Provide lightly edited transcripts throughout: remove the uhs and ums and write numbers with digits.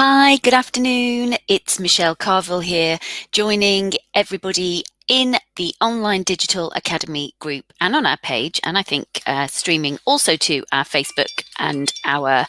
Hi, good afternoon. It's Michelle Carvill here, joining everybody in the Online Digital Academy group and on our page, and I think streaming also to our Facebook and our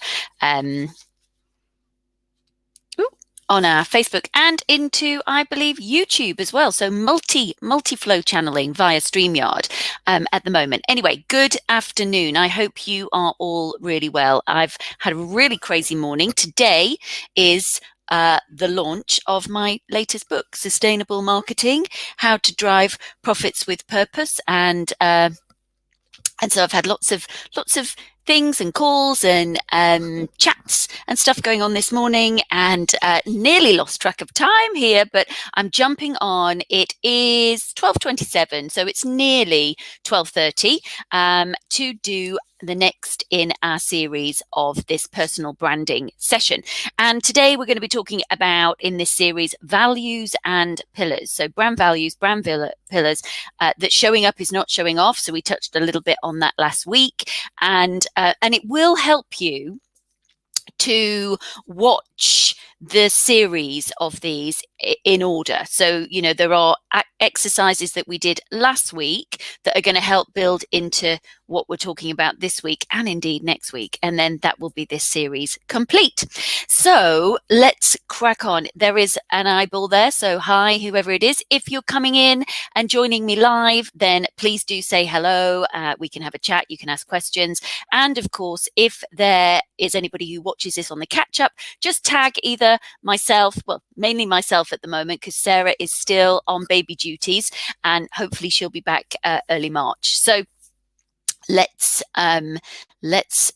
on our Facebook and into, I believe, YouTube as well. So multi-flow channeling via StreamYard at the moment. Anyway, good afternoon. I hope you are all really well. I've had a really crazy morning. Today is the launch of my latest book, Sustainable Marketing: How to Drive Profits with Purpose. And so I've had lots of things and calls and chats and stuff going on this morning, and nearly lost track of time here, but I'm jumping on. It is 12:27, so it's nearly 12:30 to do the next in our series of this personal branding session. And today we're going to be talking about, in this series, values and pillars. So brand values, brand pillars, that showing up is not showing off. So we touched a little bit on that last week, and it will help you to watch the series of these in order. So, there are exercises that we did last week that are going to help build into what we're talking about this week and indeed next week. And then that will be this series complete. So let's crack on. There is an eyeball there. So hi, whoever it is. If you're coming in and joining me live, then please do say hello. We can have a chat. You can ask questions. And of course, if there is anybody who watches this on the catch up, just tag either myself, well, mainly myself at the moment, because Sarah is still on baby duties and hopefully she'll be back early March. So let's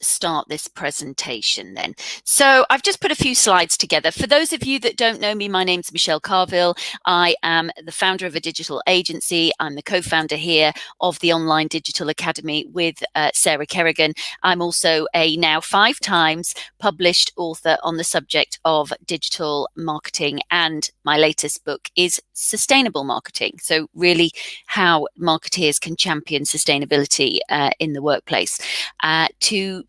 start this presentation then. So I've just put a few slides together. For those of you that don't know me, my name's Michelle Carvill. I am the founder of a digital agency. I'm the co-founder here of the Online Digital Academy with Sarah Kerrigan. I'm also a now 5 times published author on the subject of digital marketing, and my latest book is Sustainable Marketing. So really how marketeers can champion sustainability in the workplace to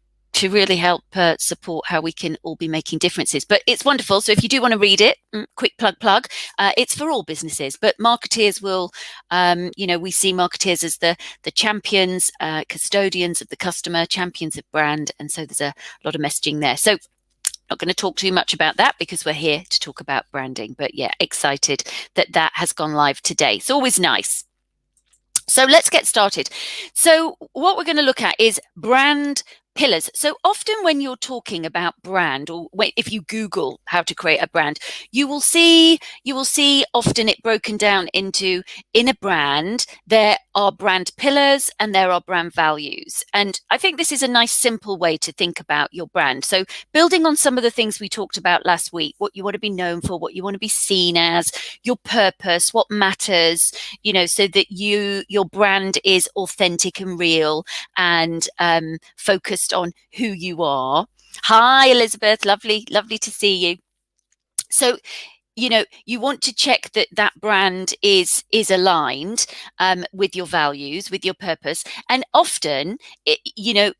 really help support how we can all be making differences. But it's wonderful. So if you do want to read it, quick plug, it's for all businesses, but marketeers will, we see marketeers as the champions, custodians of the customer, champions of brand. And so there's a lot of messaging there. So not going to talk too much about that because we're here to talk about branding, but yeah, excited that has gone live today. It's always nice. So let's get started. So what we're going to look at is brand pillars. So often when you're talking about brand, or if you Google how to create a brand, you will see often it broken down into, in a brand, there are brand pillars and there are brand values. And I think this is a nice, simple way to think about your brand. So building on some of the things we talked about last week, what you want to be known for, what you want to be seen as, your purpose, what matters, so that your brand is authentic and real and focused on who you are. Hi, Elizabeth. Lovely to see you. So, you want to check that brand is aligned with your values, with your purpose. And often, there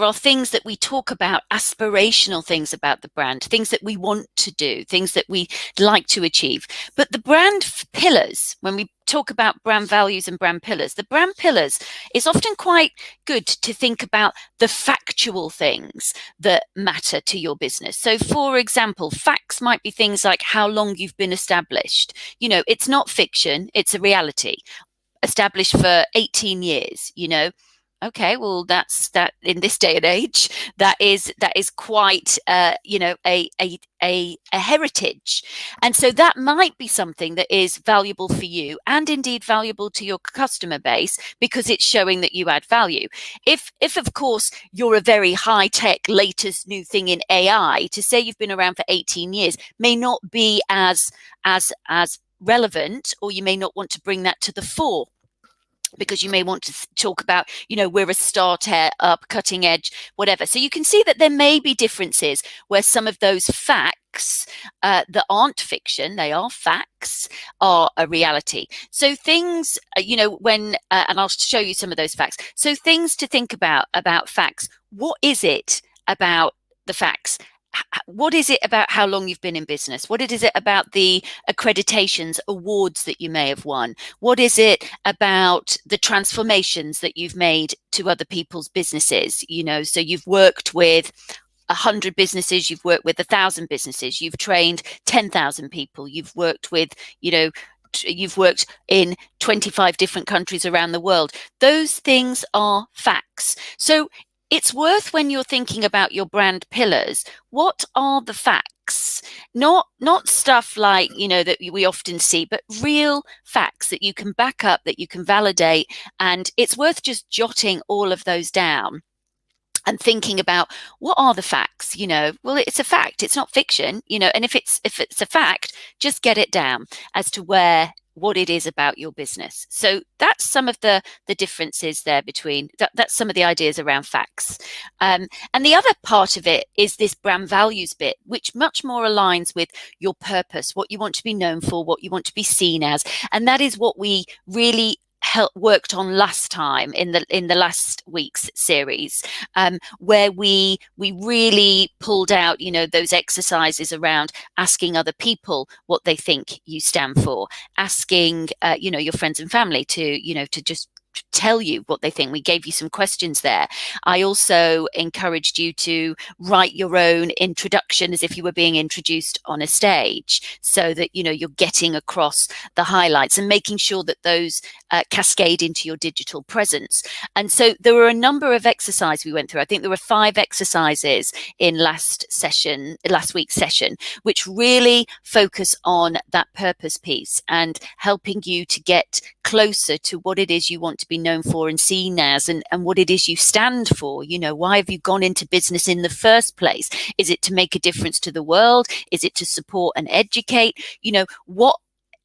are things that we talk about, aspirational things about the brand, things that we want to do, things that we like to achieve. But the brand pillars, when we talk about brand values and brand pillars, the brand pillars is often quite good to think about the factual things that matter to your business. So for example, facts might be things like how long you've been established. It's not fiction, it's a reality. Established for 18 years, Okay, well, that's that in this day and age. That is quite, a heritage, and so that might be something that is valuable for you, and indeed valuable to your customer base, because it's showing that you add value. If of course you're a very high tech, latest new thing in AI, to say you've been around for 18 years may not be as relevant, or you may not want to bring that to the fore, because you may want to talk about, we're a startup, cutting edge, whatever. So you can see that there may be differences where some of those facts that aren't fiction, they are facts, are a reality. So things, and I'll show you some of those facts. So things to think about facts. What is it about the facts? what is it about how long you've been in business? What is it about the accreditations, awards that you may have won? What is it about the transformations that you've made to other people's businesses? So you've worked with 100 businesses, you've worked with 1,000 businesses, you've trained 10,000 people, you've worked with, you've worked in 25 different countries around the world. Those things are facts. So it's worth, when you're thinking about your brand pillars, what are the facts? Not stuff like, that we often see, but real facts that you can back up, that you can validate. And it's worth just jotting all of those down and thinking about, what are the facts? Well, it's a fact, it's not fiction, and if it's a fact, just get it down as to what it is about your business. So that's some of the differences there between that's some of the ideas around facts. And the other part of it is this brand values bit, which much more aligns with your purpose, what you want to be known for, what you want to be seen as. And that is what we really worked on last time in the last week's series, where we really pulled out, those exercises around asking other people what they think you stand for, asking your friends and family to just tell you what they think. We gave you some questions there. I also encouraged you to write your own introduction as if you were being introduced on a stage, so that you're getting across the highlights and making sure that those cascade into your digital presence. And so there were a number of exercises we went through. I think there were 5 exercises in last week's session, which really focus on that purpose piece and helping you to get closer to what it is you want to be known for and seen as, and what it is you stand for. Why have you gone into business in the first place? Is it to make a difference to the world? Is it to support and educate? What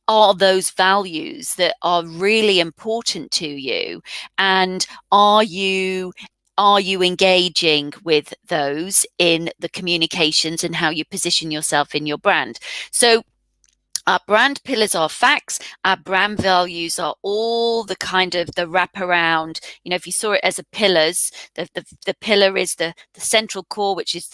are those values that are really important to you, and are you engaging with those in the communications and how you position yourself in your brand? So our brand pillars are facts. Our brand values are all the kind of the wraparound. If you saw it as a pillars, the pillar is the central core, which is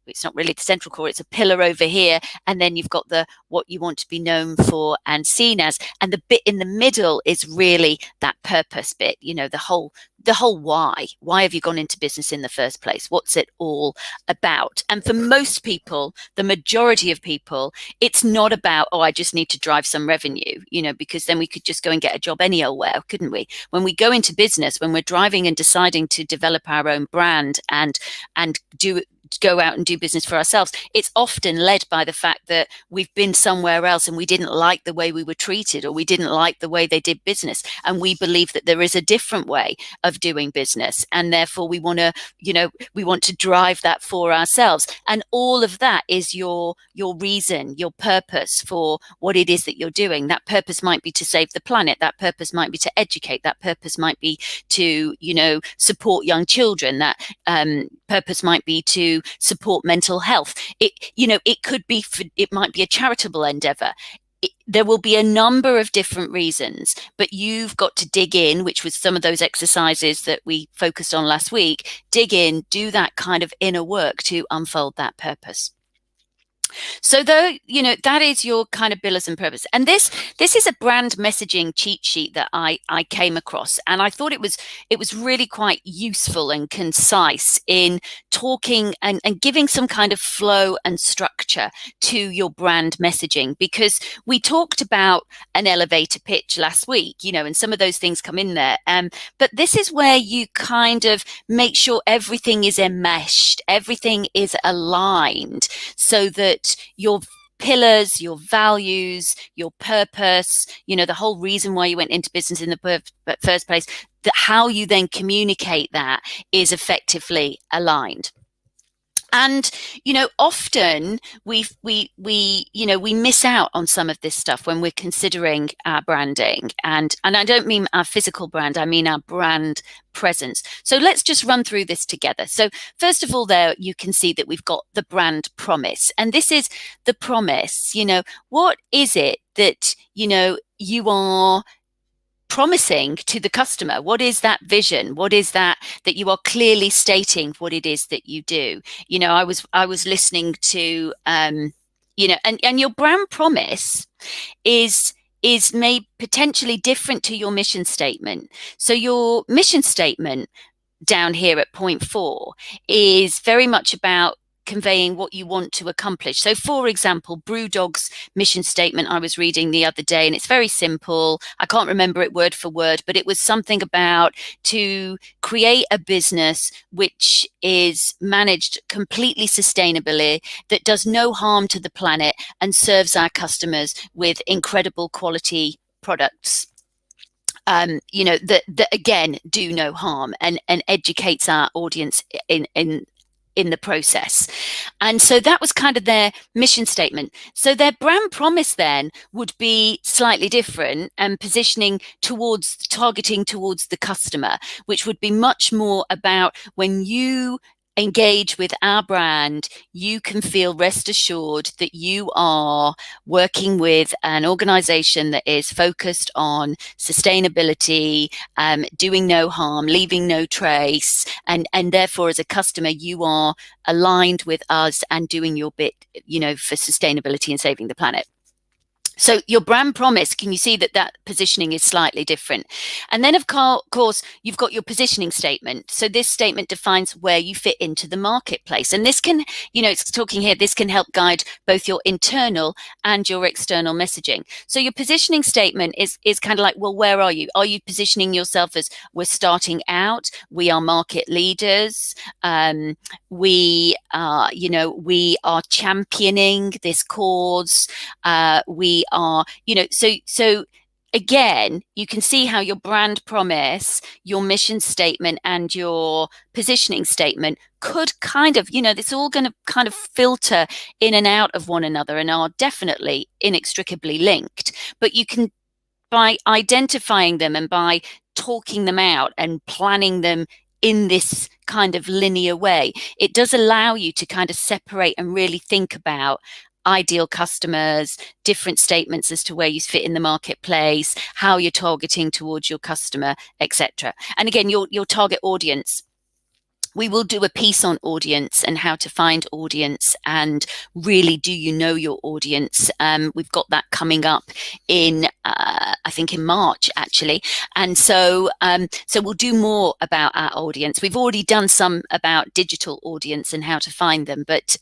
it's not really the central core, it's a pillar over here. And then you've got what you want to be known for and seen as. And the bit in the middle is really that purpose bit, the whole why. Why have you gone into business in the first place? What's it all about? And for most people, the majority of people, it's not about, I just need to drive some revenue, because then we could just go and get a job anywhere, couldn't we? When we go into business, when we're driving and deciding to develop our own brand and go out and do business for ourselves, it's often led by the fact that we've been somewhere else and we didn't like the way we were treated, or we didn't like the way they did business, and we believe that there is a different way of doing business, and therefore we want to drive that for ourselves. And all of that is your reason, your purpose for what it is that you're doing. That purpose might be to save the planet, that purpose might be to educate, that purpose might be to support young children, that purpose might be to support mental health. It might be a charitable endeavor. There will be a number of different reasons, but you've got to dig in, which was some of those exercises that we focused on last week. Dig in, do that kind of inner work to unfold that purpose. So that is your kind of pillars and purpose. And this is a brand messaging cheat sheet that I came across, and I thought it was really quite useful and concise in talking and giving some kind of flow and structure to your brand messaging, because we talked about an elevator pitch last week, and some of those things come in there. But this is where you kind of make sure everything is enmeshed, everything is aligned, so that your pillars, your values, your purpose, the whole reason why you went into business in the first place, that how you then communicate that is effectively aligned. And often we miss out on some of this stuff when we're considering our branding, and I don't mean our physical brand, I mean our brand presence. So let's just run through this together. So first of all, there you can see that we've got the brand promise, and this is the promise. What is it that you are promising to the customer? What is that vision? What is that you are clearly stating what it is that you do? You know, I was listening to you know, and your brand promise is may potentially different to your mission statement. So your mission statement down here at point 4 is very much about conveying what you want to accomplish. So, for example, Brewdog's mission statement I was reading the other day, and it's very simple. I can't remember it word for word, but it was something about to create a business which is managed completely sustainably, that does no harm to the planet, and serves our customers with incredible quality products. You know, that again do no harm, and educates our audience in the process. And so that was kind of their mission statement. So their brand promise then would be slightly different, and positioning towards, targeting towards the customer, which would be much more about, when you engage with our brand, you can feel rest assured that you are working with an organization that is focused on sustainability, doing no harm, leaving no trace, and therefore as a customer you are aligned with us and doing your bit, you know, for sustainability and saving the planet. So your brand promise, can you see that that positioning is slightly different? And then, of course, you've got your positioning statement. So this statement defines where you fit into the marketplace. And this can, you know, it's talking here, this can help guide both your internal and your external messaging. So your positioning statement is kind of like, well, where are you? Are you positioning yourself as, we're starting out, we are market leaders, we are, you know, we are championing this cause, we are, you know, so again, you can see how your brand promise, your mission statement, and your positioning statement could kind of, you know, it's all going to kind of filter in and out of one another, and are definitely inextricably linked. But you can, by identifying them and by talking them out and planning them in this kind of linear way, it does allow you to kind of separate and really think about ideal customers, different statements as to where you fit in the marketplace, how you're targeting towards your customer, etc. And again, your target audience. We will do a piece on audience and how to find audience, and really, do you know your audience? We've got that coming up in, I think in March actually. And so, so we'll do more about our audience. We've already done some about digital audience and how to find them, but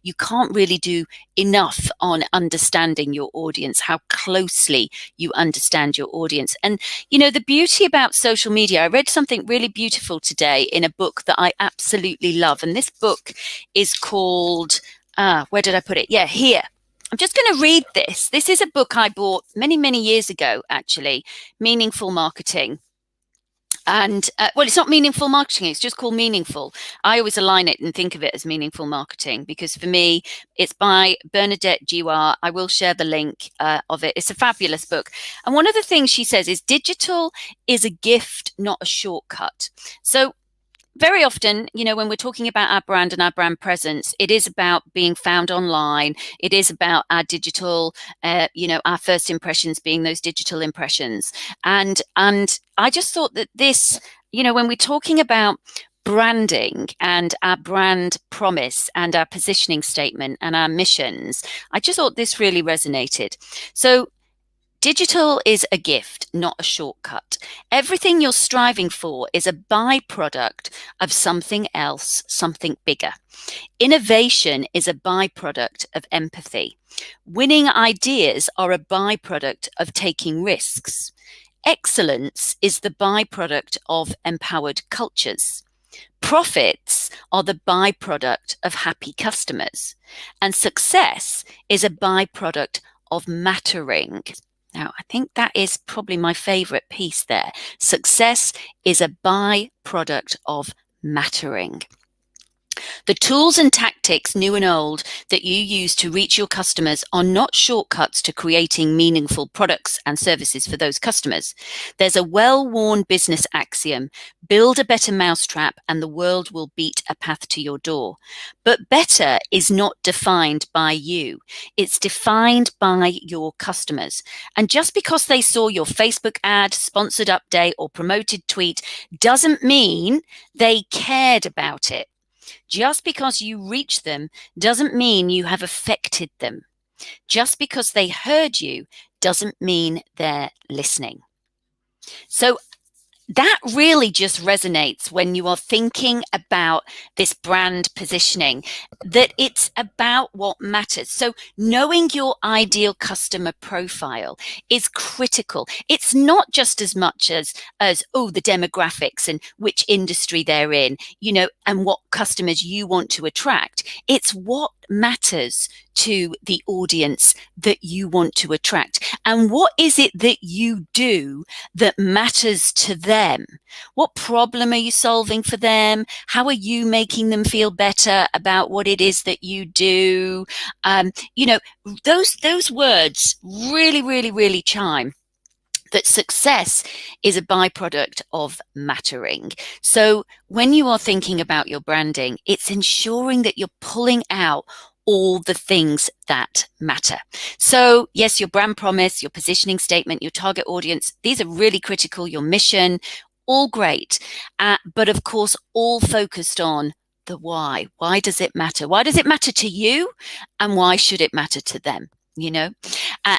you can't really do enough on understanding your audience, how closely you understand your audience. And, you know, the beauty about social media, I read something really beautiful today in a book that I absolutely love. And this book is called, where did I put it? Yeah, here. I'm just going to read this. This is a book I bought many, many years ago, actually, Meaningful Marketing. And well, it's not meaningful marketing, it's just called Meaningful. I always align it and think of it as meaningful marketing, because for me, it's by Bernadette Giroir. I will share the link of it. It's a fabulous book. And one of the things she says is, digital is a gift, not a shortcut. So very often, you know, when we're talking about our brand and our brand presence, it is about being found online. It is about our digital, you know, our first impressions being those digital impressions. And I just thought that this, you know, when we're talking about branding and our brand promise and our positioning statement and our missions, I just thought this really resonated. So digital is a gift, not a shortcut. Everything you're striving for is a byproduct of something else, something bigger. Innovation is a byproduct of empathy. Winning ideas are a byproduct of taking risks. Excellence is the byproduct of empowered cultures. Profits are the byproduct of happy customers. And success is a byproduct of mattering. Now, I think that is probably my favorite piece there. Success is a byproduct of mattering. The tools and tactics, new and old, that you use to reach your customers are not shortcuts to creating meaningful products and services for those customers. There's a well-worn business axiom: build a better mousetrap and the world will beat a path to your door. But better is not defined by you. It's defined by your customers. And just because they saw your Facebook ad, sponsored update, or promoted tweet doesn't mean they cared about it. Just because you reach them doesn't mean you have affected them. Just because they heard you doesn't mean they're listening. So that really just resonates when you are thinking about this brand positioning, that it's about what matters. So knowing your ideal customer profile is critical. It's not just as much as the demographics and which industry they're in, and what customers you want to attract. It's what matters to the audience that you want to attract. And what is it that you do that matters to them? What problem are you solving for them? How are you making them feel better about what it is that you do? Those words really, really, really chime. That success is a byproduct of mattering. So when you are thinking about your branding, it's ensuring that you're pulling out all the things that matter. So yes, your brand promise, your positioning statement, your target audience, these are really critical. Your mission, all great. But of course, all focused on the why. Why does it matter? Why does it matter to you? And why should it matter to them?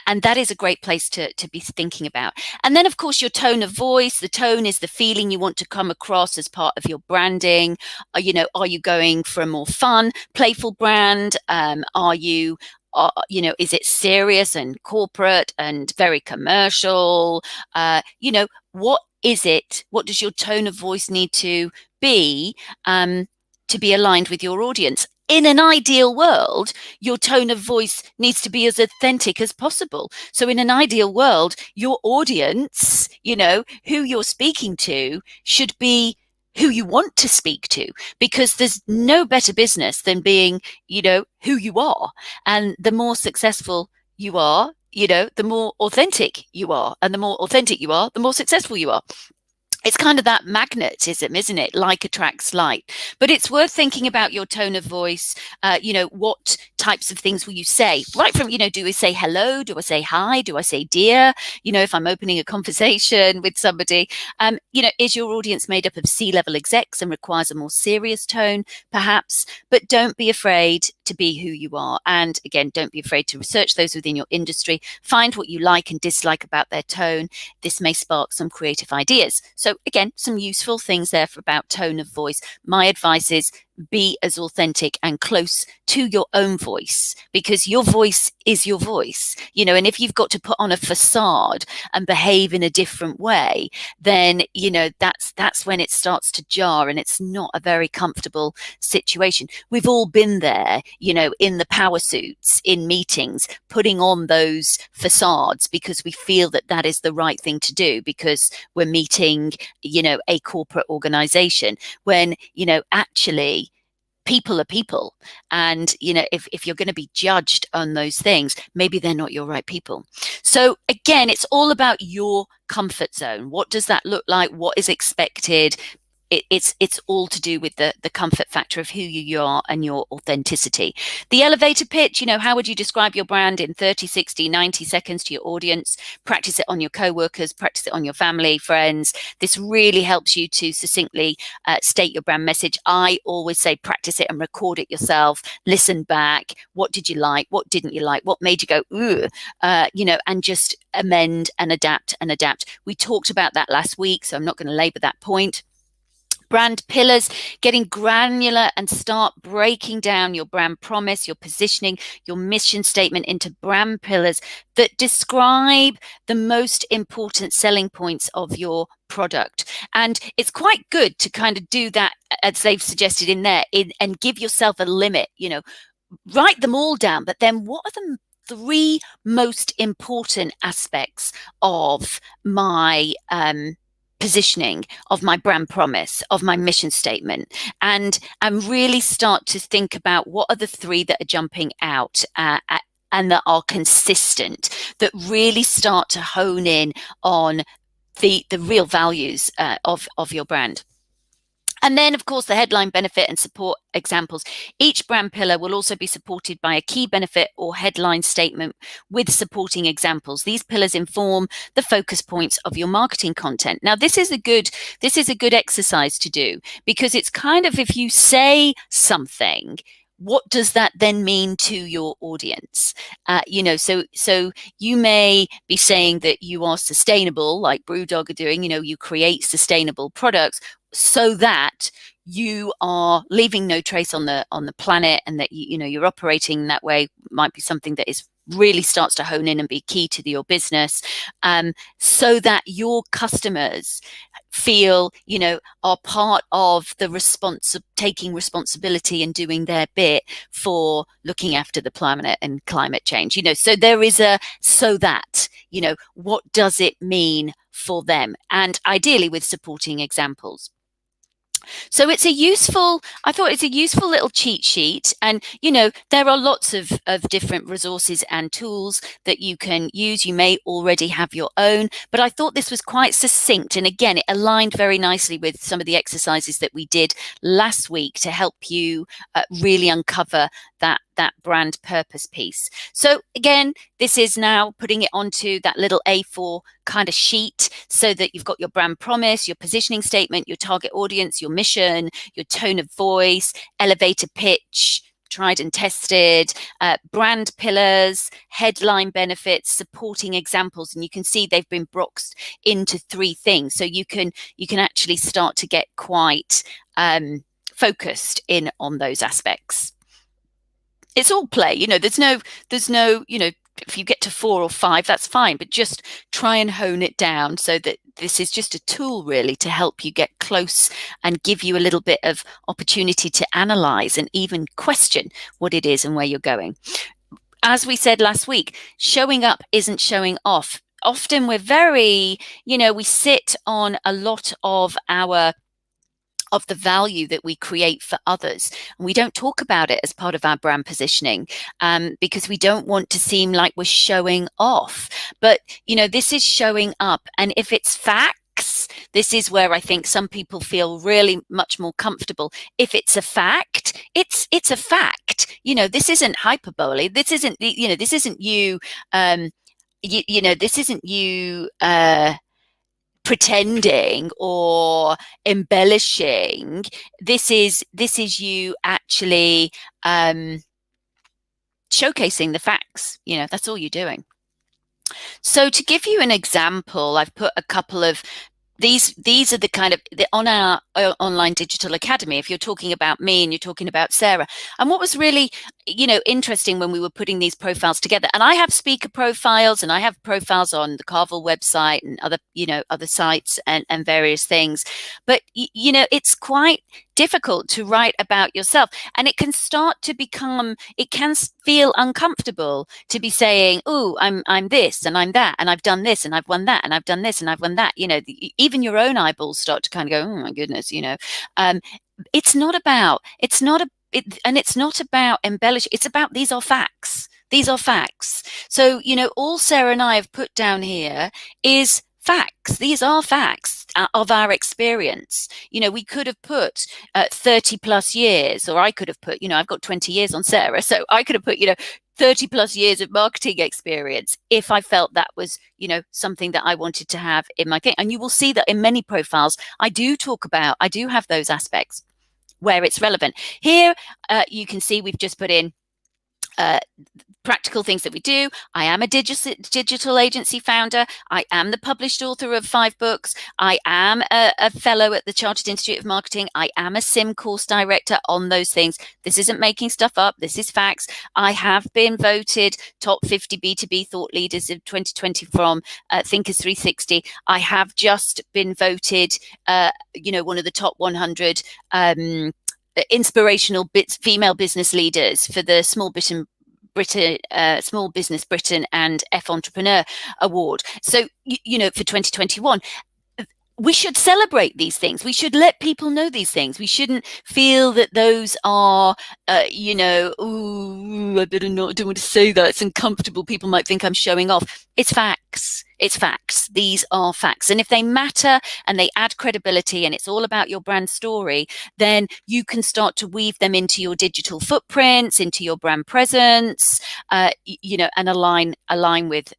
And that is a great place to be thinking about. And then, of course, your tone of voice. The tone is the feeling you want to come across as part of your branding. Are you going for a more fun, playful brand? Is it serious and corporate and very commercial? What is it? What does your tone of voice need to be aligned with your audience? In an ideal world, your tone of voice needs to be as authentic as possible. So in an ideal world, your audience, who you're speaking to, should be who you want to speak to, because there's no better business than being, who you are. And the more successful you are, the more authentic you are. And the more authentic you are, the more successful you are. It's kind of that magnetism, isn't it? Like attracts like. But it's worth thinking about your tone of voice. What types of things will you say? Right from, do I say hello? Do I say hi? Do I say dear? If I'm opening a conversation with somebody, is your audience made up of C-level execs and requires a more serious tone, perhaps? But don't be afraid to be who you are. And again, don't be afraid to research those within your industry. Find what you like and dislike about their tone. This may spark some creative ideas. So again, some useful things there about tone of voice. My advice is be as authentic and close to your own voice, because your voice is your voice, and if you've got to put on a facade and behave in a different way, then, that's when it starts to jar, and it's not a very comfortable situation. We've all been there, in the power suits, in meetings, putting on those facades because we feel that that is the right thing to do because we're meeting, a corporate organization, when, actually people are people. And, if you're going to be judged on those things, maybe they're not your right people. So again, it's all about your comfort zone. What does that look like? What is expected? It's all to do with the comfort factor of who you are and your authenticity. The elevator pitch, how would you describe your brand in 30, 60, 90 seconds to your audience? Practice it on your co-workers, practice it on your family, friends. This really helps you to succinctly state your brand message. I always say practice it and record it yourself. Listen back. What did you like? What didn't you like? What made you go, ooh? And just amend and adapt and adapt. We talked about that last week, so I'm not going to labor that point. Brand pillars, getting granular and start breaking down your brand promise, your positioning, your mission statement into brand pillars that describe the most important selling points of your product. And it's quite good to kind of do that, as they've suggested in there, and give yourself a limit, write them all down, but then what are the 3 most important aspects of my positioning, of my brand promise, of my mission statement, and really start to think about what are the three that are jumping out and that are consistent, that really start to hone in on the real values of your brand. And then, of course, the headline, benefit, and support examples. Each brand pillar will also be supported by a key benefit or headline statement with supporting examples. These pillars inform the focus points of your marketing content. Now, this is a good exercise to do, because it's kind of, if you say something, what does that then mean to your audience? So you may be saying that you are sustainable, like Brewdog are doing. You create sustainable products so that you are leaving no trace on the planet, and that you're operating in that way. Might be something that is really starts to hone in and be key to your business, so that your customers feel are part of the taking responsibility and doing their bit for looking after the planet and climate change. So there is what does it mean for them, and ideally with supporting examples. So I thought it's a useful little cheat sheet. And, there are lots of different resources and tools that you can use. You may already have your own, but I thought this was quite succinct. And again, it aligned very nicely with some of the exercises that we did last week to help you really uncover that brand purpose piece. So again, this is now putting it onto that little A4 kind of sheet, so that you've got your brand promise, your positioning statement, your target audience, your mission, your tone of voice, elevator pitch, tried and tested, brand pillars, headline, benefits, supporting examples. And you can see they've been boxed into 3 things. So you can actually start to get quite focused in on those aspects. It's all play, there's no, if you get to 4 or 5, that's fine, but just try and hone it down, so that this is just a tool really to help you get close and give you a little bit of opportunity to analyze and even question what it is and where you're going. As we said last week, showing up isn't showing off. Often we're very, we sit on a lot of the value that we create for others. And we don't talk about it as part of our brand positioning, because we don't want to seem like we're showing off. But, this is showing up. And if it's facts, this is where I think some people feel really much more comfortable. If it's a fact, it's a fact. This isn't hyperbole. This isn't, this isn't you, this isn't you, pretending or embellishing. This is you actually showcasing the facts. That's all you're doing. So to give you an example, I've put a couple of these are the kind of on our online digital academy. If you're talking about me and you're talking about Sarah, and what was really interesting when we were putting these profiles together, and I have speaker profiles and I have profiles on the Carvill website and other sites and various things, but it's quite difficult to write about yourself, and it can feel uncomfortable to be saying, oh, I'm this and I'm that and I've done this and I've won that and I've done this and I've won that. Even your own eyeballs start to kind of go, oh my goodness. It's not about embellishing. It's about, these are facts. So all Sarah and I have put down here is facts. These are facts of our experience. We could have put 30 plus years, or I could have put, I've got 20 years on Sarah, so I could have put 30 plus years of marketing experience if I felt that was something that I wanted to have in my thing. And you will see that in many profiles I do have those aspects where it's relevant. Here you can see we've just put in practical things that we do. I am a digital agency founder. I am the published author of 5 books. I am a fellow at the Chartered Institute of Marketing. I am a SIM course director on those things. This isn't making stuff up. This is facts. I have been voted top 50 B2B thought leaders of 2020 from Thinkers 360. I have just been voted, one of the top 100 inspirational female business leaders for the Small Business Britain and F Entrepreneur Award. So, for 2021, we should celebrate these things. We should let people know these things. We shouldn't feel that those are, ooh, I better not, don't want to say that. It's uncomfortable. People might think I'm showing off. It's facts. It's facts. These are facts. And if they matter and they add credibility and it's all about your brand story, then you can start to weave them into your digital footprints, into your brand presence, and align with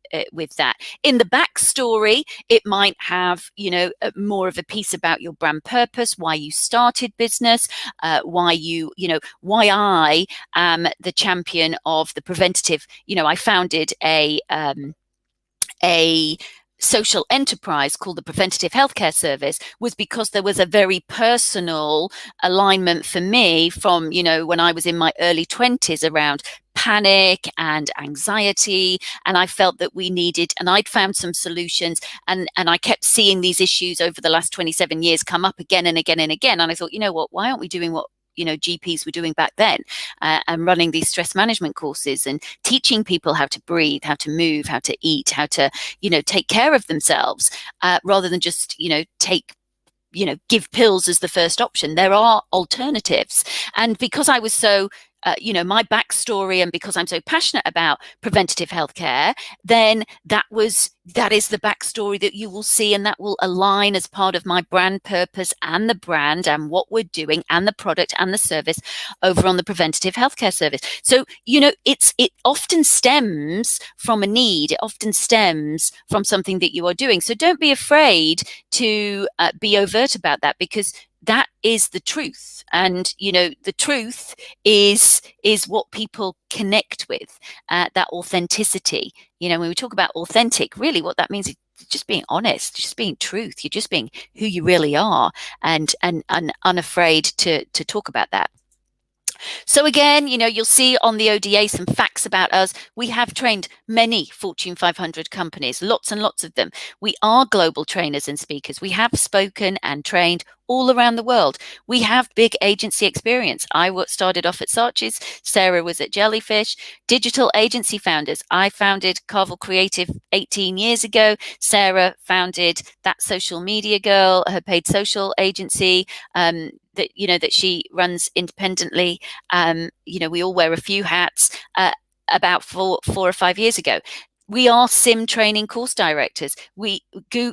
that. In the backstory, it might have, more of a piece about your brand purpose, why you started business, why I am the champion of the preventative. I founded a social enterprise called the Preventative Healthcare Service, was because there was a very personal alignment for me from, when I was in my early 20s around panic and anxiety, and I felt that we needed, and I'd found some solutions, and I kept seeing these issues over the last 27 years come up again and again and again, and I thought, why aren't we doing what GPs were doing back then, and running these stress management courses and teaching people how to breathe, how to move, how to eat, how to take care of themselves, rather than just give pills as the first option. There are alternatives. And because I was so my backstory, and because I'm so passionate about preventative healthcare, then that is the backstory that you will see, and that will align as part of my brand purpose and the brand and what we're doing and the product and the service over on the Preventative Healthcare Service. So, it often stems from a need. It often stems from something that you are doing. So don't be afraid to be overt about that, because that is the truth. And, the truth is what people connect with, that authenticity. When we talk about authentic, really what that means is just being honest, just being truth. You're just being who you really are, and unafraid to talk about that. So again, you'll see on the ODA some facts about us. We have trained many Fortune 500 companies, lots and lots of them. We are global trainers and speakers. We have spoken and trained all around the world. We have big agency experience. I started off at Saatchi's. Sarah was at Jellyfish. Digital agency founders. I founded Carvill Creative 18 years ago. Sarah founded That Social Media Girl, her paid social agency, that she runs independently. We all wear a few hats. About 4 or 5 years ago, we are sim training course directors.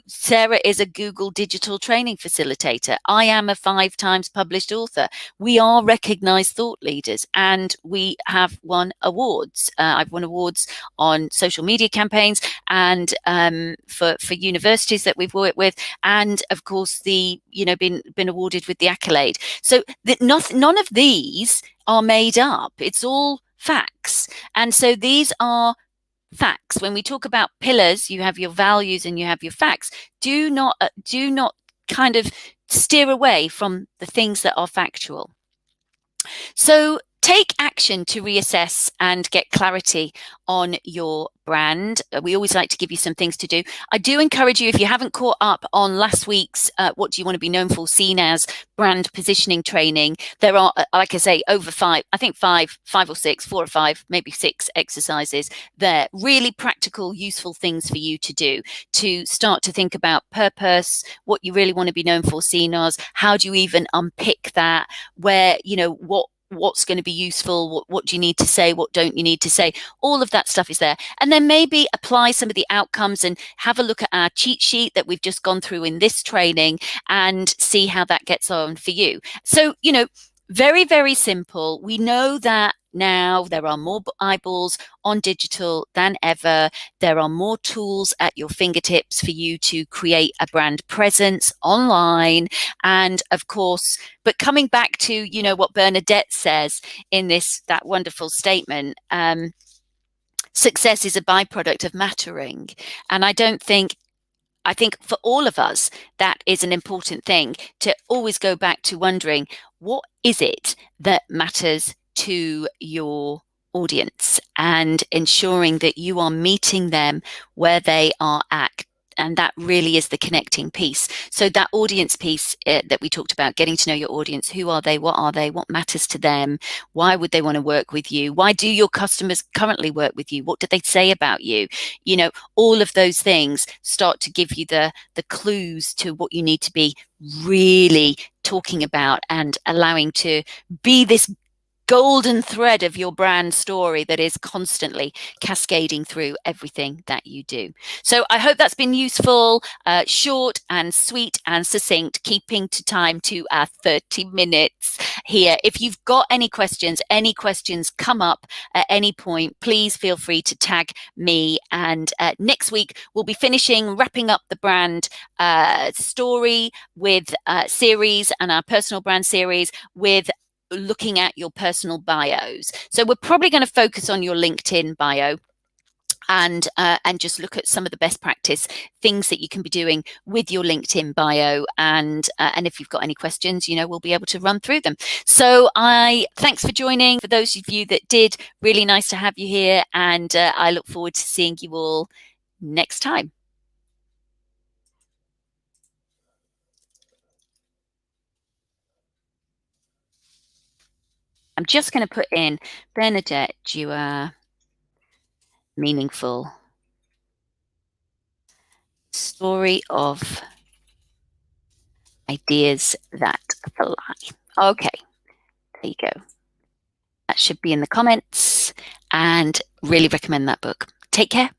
Sarah is a Google digital training facilitator. I am a 5 times published author. We are recognized thought leaders, and we have won awards. I've won awards on social media campaigns, and for universities that we've worked with, and of course been awarded with the accolade. So none of these are made up. It's all facts. And so these are facts. When we talk about pillars, you have your values and you have your facts. Do not kind of steer away from the things that are factual. So take action to reassess and get clarity on your brand. We always like to give you some things to do. I do encourage you, if you haven't caught up on last week's What Do You Want to Be Known For, seen as brand positioning training, there are, like I say, over five or six, 4 or 5, maybe 6 exercises there. Really practical, useful things for you to do to start to think about purpose, what you really want to be known for, seen as, how do you even unpick that, where, what's going to be useful, what do you need to say, what don't you need to say, all of that stuff is there. And then maybe apply some of the outcomes and have a look at our cheat sheet that we've just gone through in this training and see how that gets on for you. So, very, very simple. We know that now there are more eyeballs on digital than ever. There are more tools at your fingertips for you to create a brand presence online. And of course, but coming back to, what Bernadette says in that wonderful statement, success is a byproduct of mattering. And I think for all of us, that is an important thing, to always go back to wondering, what is it that matters to your audience, and ensuring that you are meeting them where they are at that really is the connecting piece. So that audience piece that we talked about, getting to know your audience, who are they, what matters to them, why would they want to work with you, why do your customers currently work with you, what do they say about you, all of those things start to give you the clues to what you need to be really talking about and allowing to be this golden thread of your brand story that is constantly cascading through everything that you do. So I hope that's been useful, short and sweet and succinct, keeping to time to our 30 minutes here. If you've got any questions come up at any point, please feel free to tag me. And next week, we'll be wrapping up the brand story with series and our personal brand series with looking at your personal bios. So we're probably going to focus on your LinkedIn bio and just look at some of the best practice things that you can be doing with your LinkedIn bio. And if you've got any questions, we'll be able to run through them. So thanks for joining. For those of you that did, really nice to have you here. And I look forward to seeing you all next time. I'm just going to put in Bernadette Dewar, meaningful story of ideas that fly. Okay, there you go. That should be in the comments, and really recommend that book. Take care.